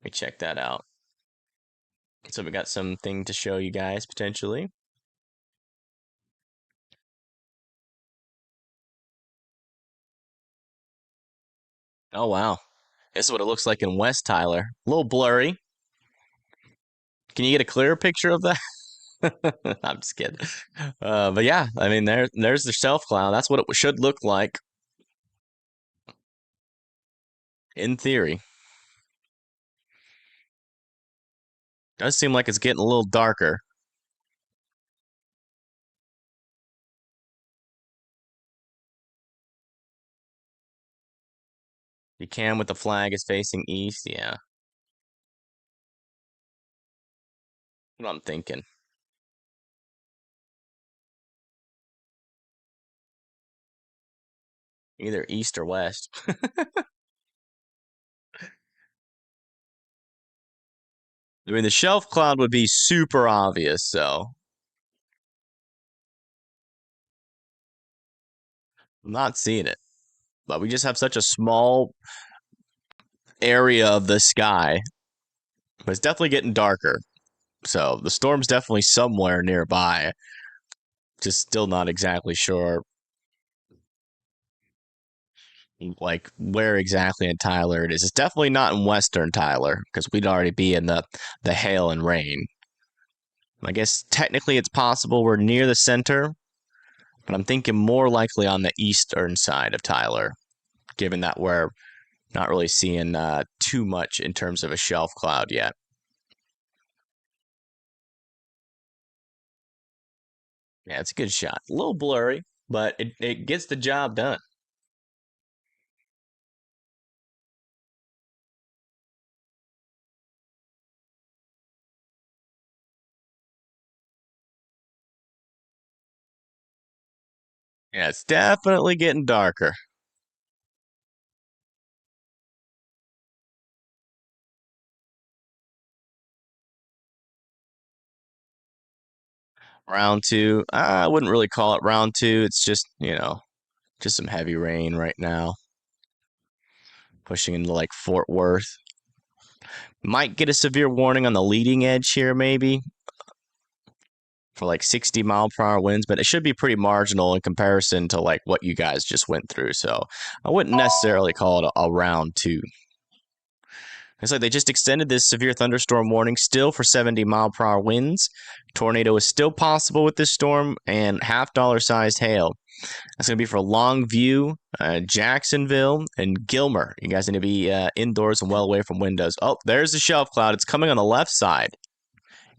Let me check that out. So we got something to show you guys potentially. Oh wow. This is what it looks like in West Tyler. A little blurry. Can you get a clearer picture of that? I'm just kidding. But yeah, I mean, there's the shelf cloud. That's what it should look like in theory. Does seem like it's getting a little darker. You can with the flag is facing east. Yeah, what I'm thinking. Either east or west. I mean, the shelf cloud would be super obvious, so I'm not seeing it. But we just have such a small area of the sky. But it's definitely getting darker. So the storm's definitely somewhere nearby. Just still not exactly sure like where exactly in Tyler it is. It's definitely not in Western Tyler because we'd already be in the hail and rain. I guess technically it's possible we're near the center, but I'm thinking more likely on the eastern side of Tyler, given that we're not really seeing too much in terms of a shelf cloud yet. Yeah, it's a good shot. A little blurry, but it gets the job done. Yeah, it's definitely getting darker. Round two, I wouldn't really call it round two. It's just, just some heavy rain right now, pushing into like Fort Worth. Might get a severe warning on the leading edge here, maybe for like 60-mile-per-hour winds, but it should be pretty marginal in comparison to like what you guys just went through. So I wouldn't necessarily call it a round two. It's like they just extended this severe thunderstorm warning still for 70-mile-per-hour winds. Tornado is still possible with this storm and half-dollar sized hail. That's going to be for Longview, Jacksonville, and Gilmer. You guys need to be indoors and well away from windows. Oh, there's the shelf cloud. It's coming on the left side.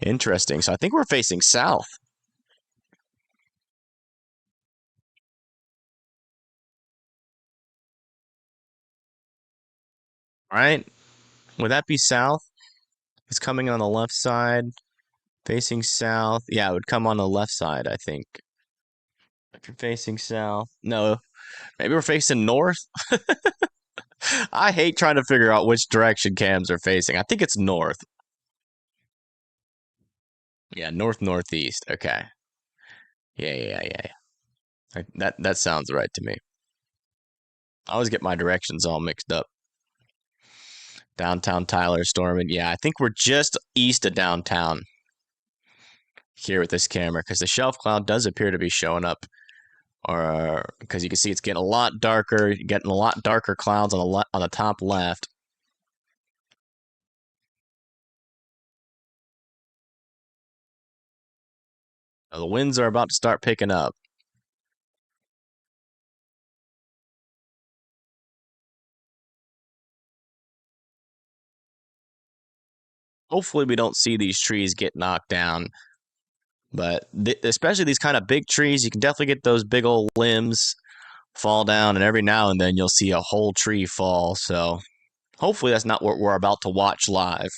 Interesting. So I think we're facing south. All right. Would that be south? It's coming on the left side, facing south. Yeah, it would come on the left side, I think. If you're facing south. No, maybe we're facing north. I hate trying to figure out which direction cams are facing. I think it's north. Yeah, north northeast. Okay. Yeah. That sounds right to me. I always get my directions all mixed up. Downtown Tyler storming. Yeah, I think we're just east of downtown here with this camera because the shelf cloud does appear to be showing up. Or because you can see it's getting a lot darker, getting a lot darker clouds on on the top left. The winds are about to start picking up. Hopefully, we don't see these trees get knocked down. But especially these kind of big trees, you can definitely get those big old limbs fall down, and every now and then you'll see a whole tree fall. So hopefully, that's not what we're about to watch live.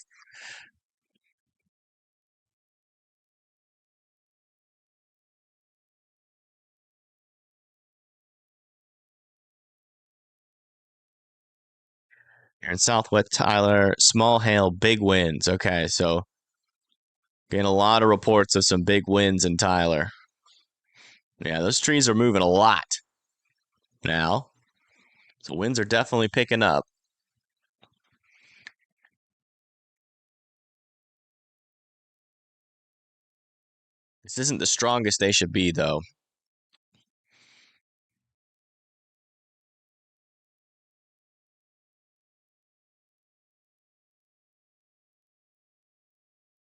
Here in Southwest Tyler, small hail, big winds. Okay, so getting a lot of reports of some big winds in Tyler. Yeah, those trees are moving a lot now. So winds are definitely picking up. This isn't the strongest they should be, though.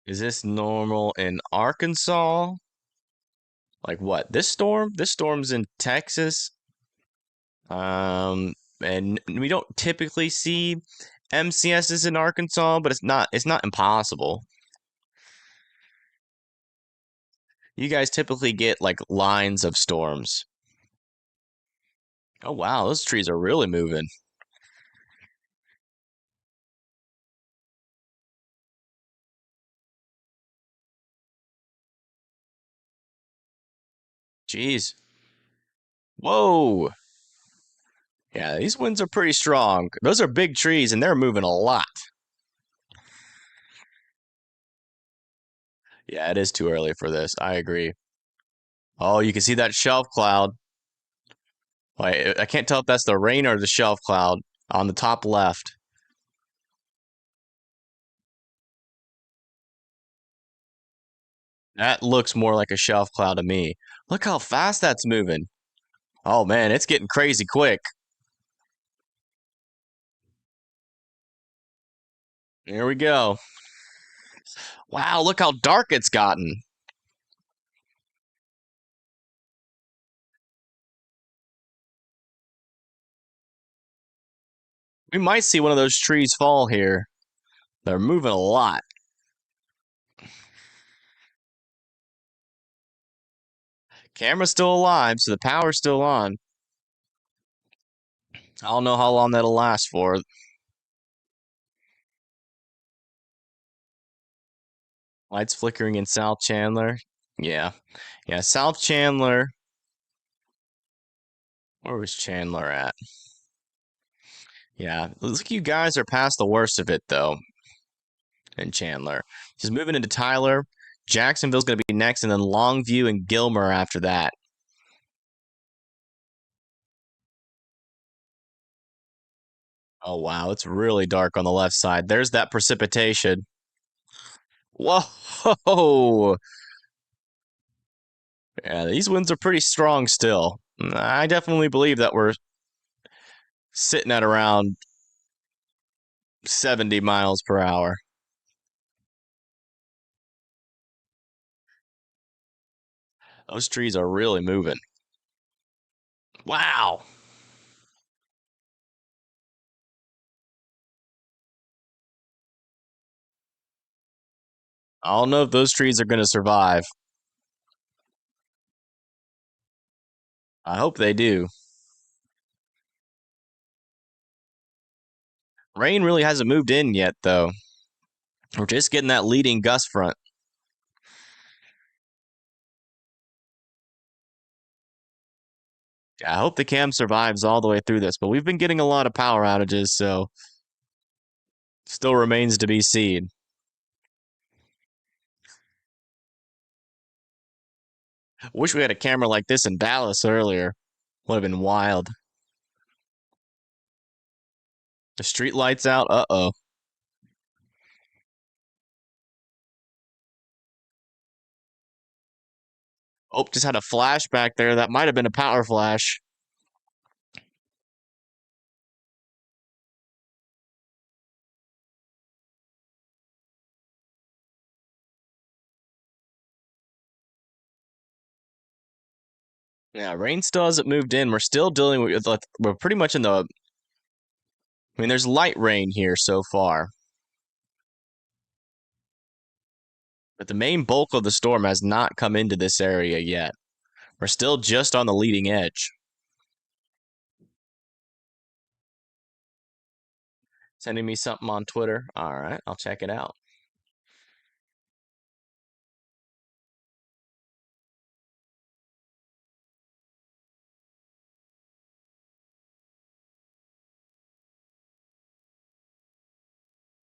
Is this normal in Arkansas? Like what? This storm? This storm's in Texas. And we don't typically see MCSs in Arkansas, but it's not impossible. You guys typically get like lines of storms. Oh wow, those trees are really moving. Jeez. Whoa. Yeah, these winds are pretty strong. Those are big trees and they're moving a lot. Yeah, it is too early for this. I agree. Oh, you can see that shelf cloud. I can't tell if that's the rain or the shelf cloud on the top left. That looks more like a shelf cloud to me. Look how fast that's moving. Oh man, it's getting crazy quick. Here we go. Wow, look how dark it's gotten. We might see one of those trees fall here. They're moving a lot. Camera's still alive, so the power's still on. I don't know how long that'll last for. Lights flickering in South Chandler. Yeah. Yeah, South Chandler. Where was Chandler at? Yeah. Looks like you guys are past the worst of it, though, in Chandler. Just moving into Tyler. Jacksonville's going to be next, and then Longview and Gilmer after that. Oh, wow. It's really dark on the left side. There's that precipitation. Whoa. Yeah, these winds are pretty strong still. I definitely believe that we're sitting at around 70 miles per hour. Those trees are really moving. Wow. I don't know if those trees are going to survive. I hope they do. Rain really hasn't moved in yet, though. We're just getting that leading gust front. I hope the cam survives all the way through this, but we've been getting a lot of power outages, so still remains to be seen. Wish we had a camera like this in Dallas earlier. Would have been wild. The street lights out. Uh-oh. Oh, just had a flash back there. That might have been a power flash. Yeah, rain still hasn't moved in. We're still dealing with, like, we're pretty much in the, I mean, there's light rain here so far, but the main bulk of the storm has not come into this area yet. We're still just on the leading edge. Sending me something on Twitter. All right, I'll check it out.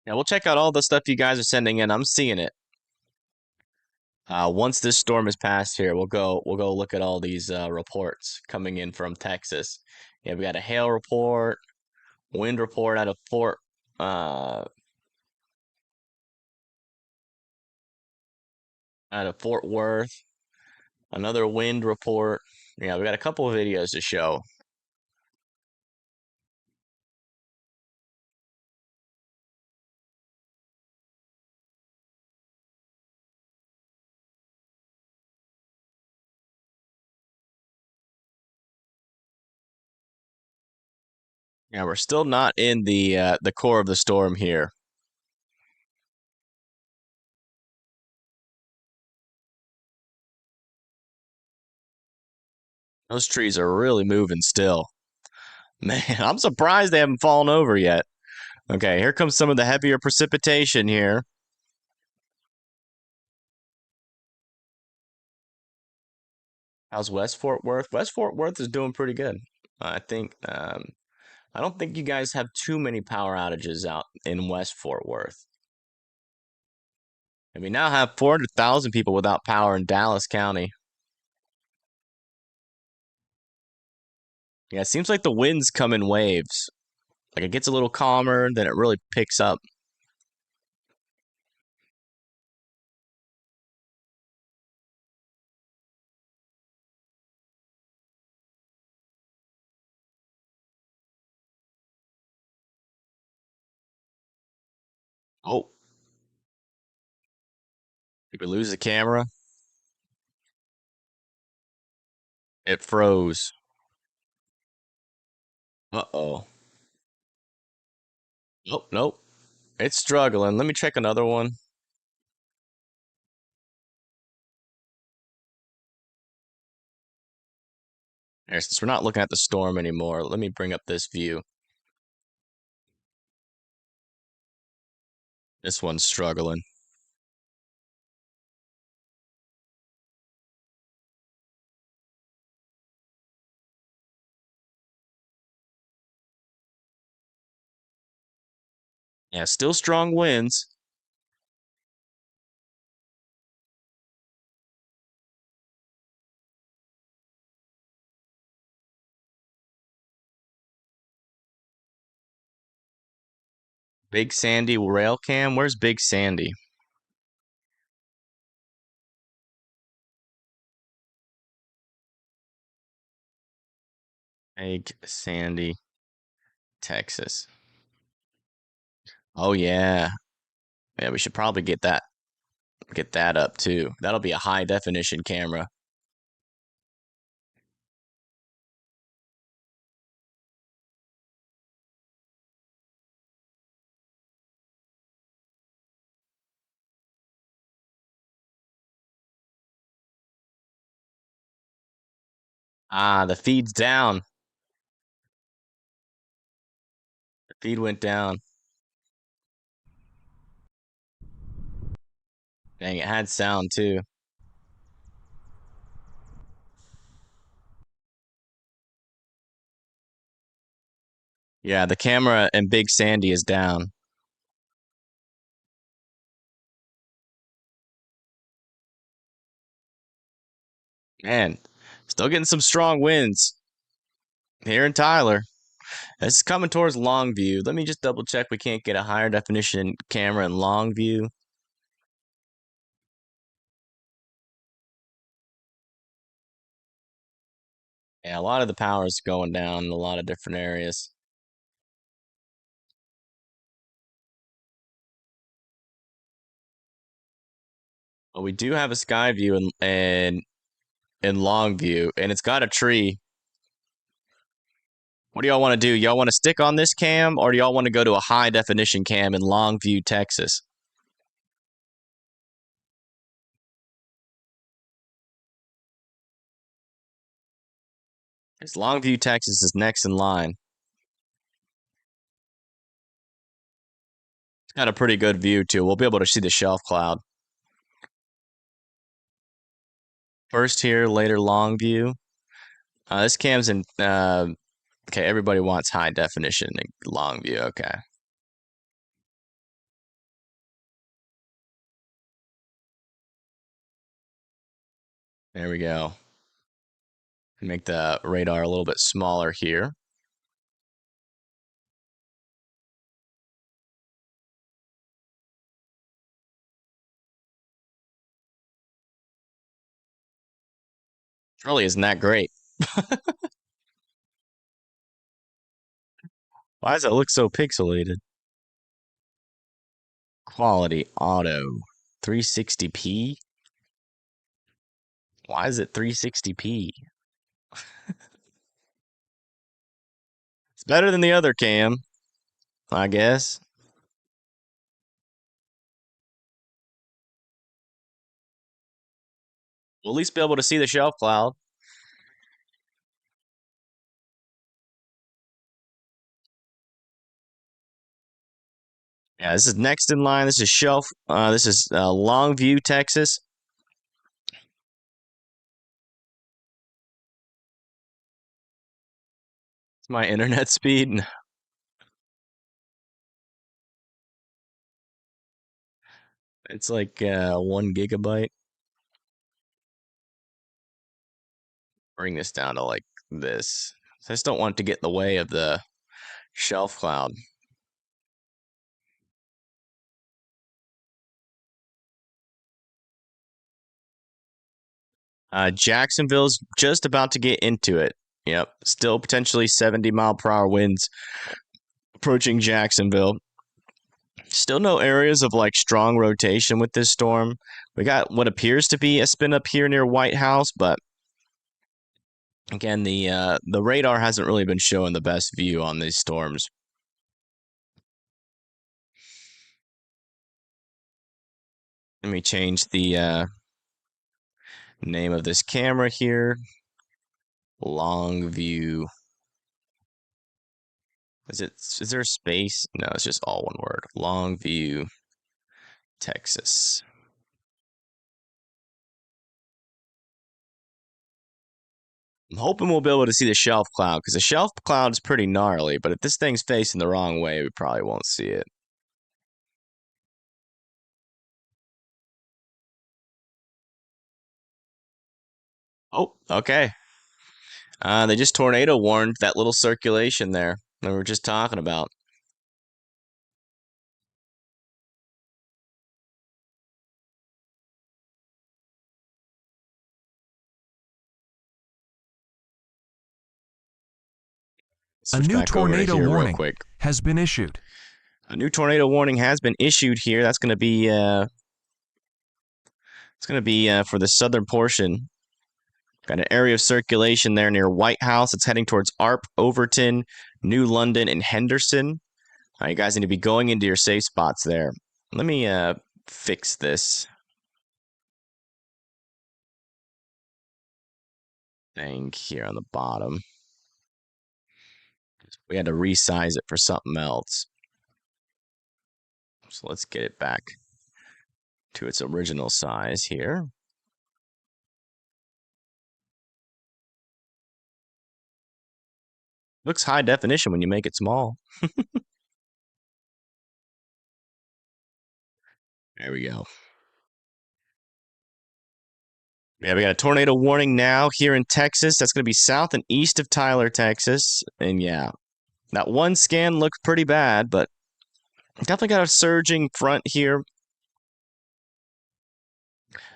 Yeah, we'll check out all the stuff you guys are sending in. I'm seeing it. Once this storm is past here, we'll go look at all these reports coming in from Texas. Yeah, we got a hail report, wind report uh out of Fort Worth. Another wind report. Yeah, we got a couple of videos to show. Yeah, we're still not in the core of the storm here. Those trees are really moving still. Man, I'm surprised they haven't fallen over yet. Okay, here comes some of the heavier precipitation here. How's West Fort Worth? West Fort Worth is doing pretty good. I think I don't think you guys have too many power outages out in West Fort Worth. And we now have 400,000 people without power in Dallas County. Yeah, it seems like the winds come in waves. Like it gets a little calmer, then it really picks up. Oh, did we lose the camera? It froze. Uh-oh. Nope, nope. It's struggling. Let me check another one. Here, since we're not looking at the storm anymore, let me bring up this view. This one's struggling. Yeah, still strong winds. Big Sandy rail cam. Where's Big Sandy? Big Sandy, Texas. Oh yeah. Yeah, we should probably get that up too. That'll be a high definition camera. Ah, the feed's down. The feed went down. Dang, it had sound too. Yeah, the camera and Big Sandy is down. Man, still getting some strong winds here in Tyler. This is coming towards Longview. Let me just double check we can't get a higher definition camera in Longview. Yeah, a lot of the power is going down in a lot of different areas. But we do have a sky view in Longview, and it's got a tree. What do y'all want to do? Y'all want to stick on this cam, or do y'all want to go to a high definition cam in Longview, Texas? Because Longview, Texas is next in line. It's got a pretty good view too. We'll be able to see the shelf cloud. First here, later Longview. This cam's in. Okay, everybody wants high definition in Longview. Okay, there we go. Make the radar a little bit smaller here. Really isn't that great. Why does it look so pixelated? Quality auto 360p. Why is it 360p? It's better than the other cam, I guess. We'll at least be able to see the shelf cloud. Yeah, this is next in line. This is shelf. This is Longview, Texas. It's my internet speed. It's like 1 GB. Bring this down to like this. I just don't want it to get in the way of the shelf cloud. Jacksonville's just about to get into it. Yep, still potentially 70-mile-per-hour winds approaching Jacksonville. Still no areas of like strong rotation with this storm. We got what appears to be a spin up here near White House, but again, the radar hasn't really been showing the best view on these storms. Let me change the name of this camera here. Longview. Is there a space? No, it's just all one word. Longview, Texas. I'm hoping we'll be able to see the shelf cloud because the shelf cloud is pretty gnarly, but if this thing's facing the wrong way, we probably won't see it. Oh, okay. They just tornado warned that little circulation there that we were just talking about. A Switch new back over to tornado here real warning quick. has been issued. A new tornado warning has been issued here. That's going to be for the southern portion. Got an area of circulation there near White House. It's heading towards Arp, Overton, New London, and Henderson. You guys need to be going into your safe spots there. Let me fix this thing here on the bottom. We had to resize it for something else. So let's get it back to its original size here. Looks high definition when you make it small. There we go. Yeah, we got a tornado warning now here in Texas. That's going to be south and east of Tyler, Texas. And yeah, that one scan looked pretty bad, but definitely got a surging front here.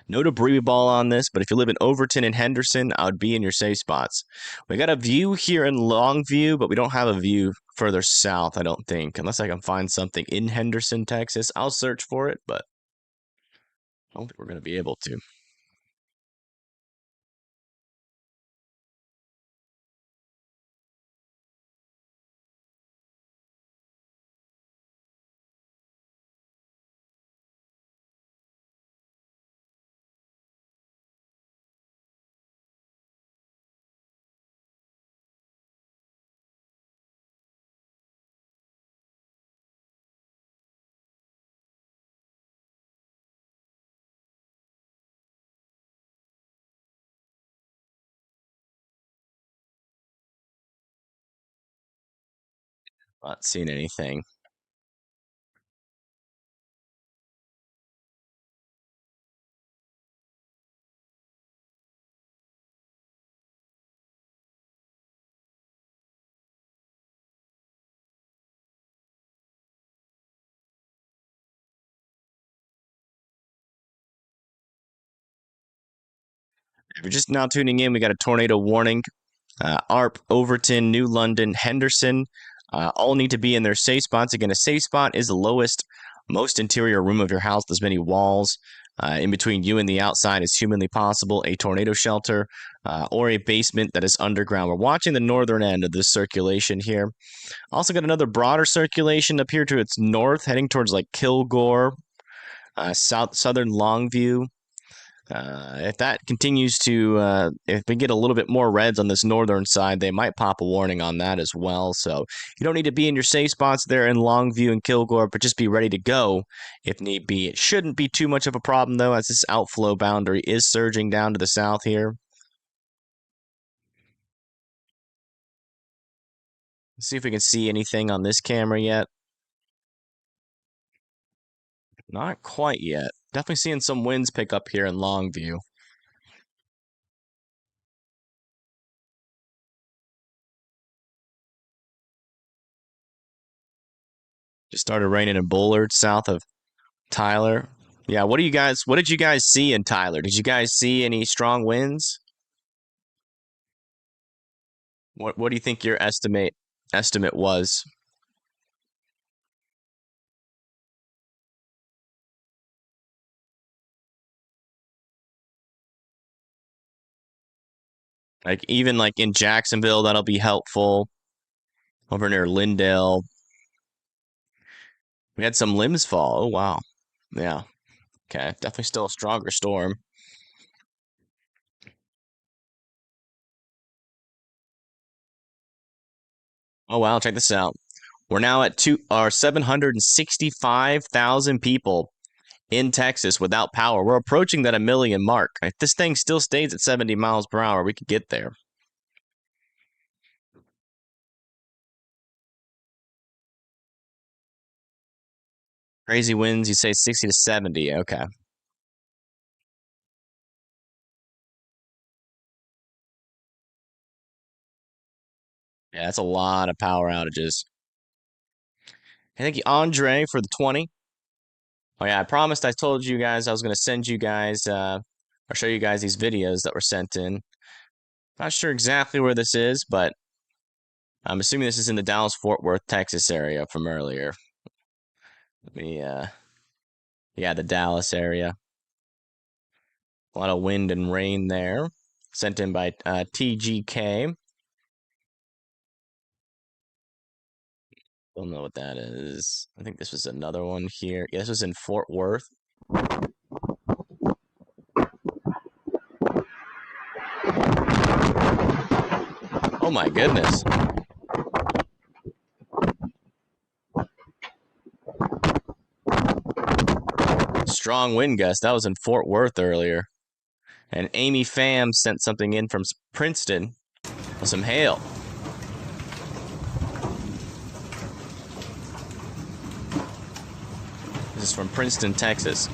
No debris ball on this, but if you live in Overton and Henderson, I would be in your safe spots. We got a view here in Longview, but we don't have a view further south, I don't think. Unless I can find something in Henderson, Texas. I'll search for it, but I don't think we're going to be able to. Not seeing anything. If you're just now tuning in, we got a tornado warning. ARP, Overton, New London, Henderson, all need to be in their safe spots. Again, a safe spot is the lowest, most interior room of your house. There's many walls in between you and the outside as humanly possible. A tornado shelter or a basement that is underground. We're watching the northern end of this circulation here. Also got another broader circulation up here to its north, heading towards like Kilgore, southern Longview. If that continues to, if we get a little bit more reds on this northern side, they might pop a warning on that as well. So you don't need to be in your safe spots there in Longview and Kilgore, but just be ready to go if need be. It shouldn't be too much of a problem, though, as this outflow boundary is surging down to the south here. Let's see if we can see anything on this camera yet. Not quite yet. Definitely seeing some winds pick up here in Longview. Just started raining in Bullard, south of Tyler. Yeah, what did you guys see in Tyler? Did you guys see any strong winds? What do you think your estimate was? Like even like in Jacksonville, that'll be helpful. Over near Lindale. We had some limbs fall. Oh wow. Yeah. Okay. Definitely still a stronger storm. Oh wow, check this out. We're now at 765,000 people in Texas without power. We're approaching that 1 million mark. If this thing still stays at 70 miles per hour, we could get there. Crazy winds, you say 60 to 70. Okay. Yeah, that's a lot of power outages. Thank you, Andre, for the 20. Oh yeah, I told you guys I was gonna send you guys or show you guys these videos that were sent in. Not sure exactly where this is, but I'm assuming this is in the Dallas-Fort Worth, Texas area from earlier. Let me yeah, the Dallas area. A lot of wind and rain there. Sent in by TGK. Don't know what that is. I think this was another one here. Yeah, this was in Fort Worth. Oh my goodness. Strong wind gust. That was in Fort Worth earlier. And Amy Pham sent something in from Princeton with some hail. This is from Princeton, Texas.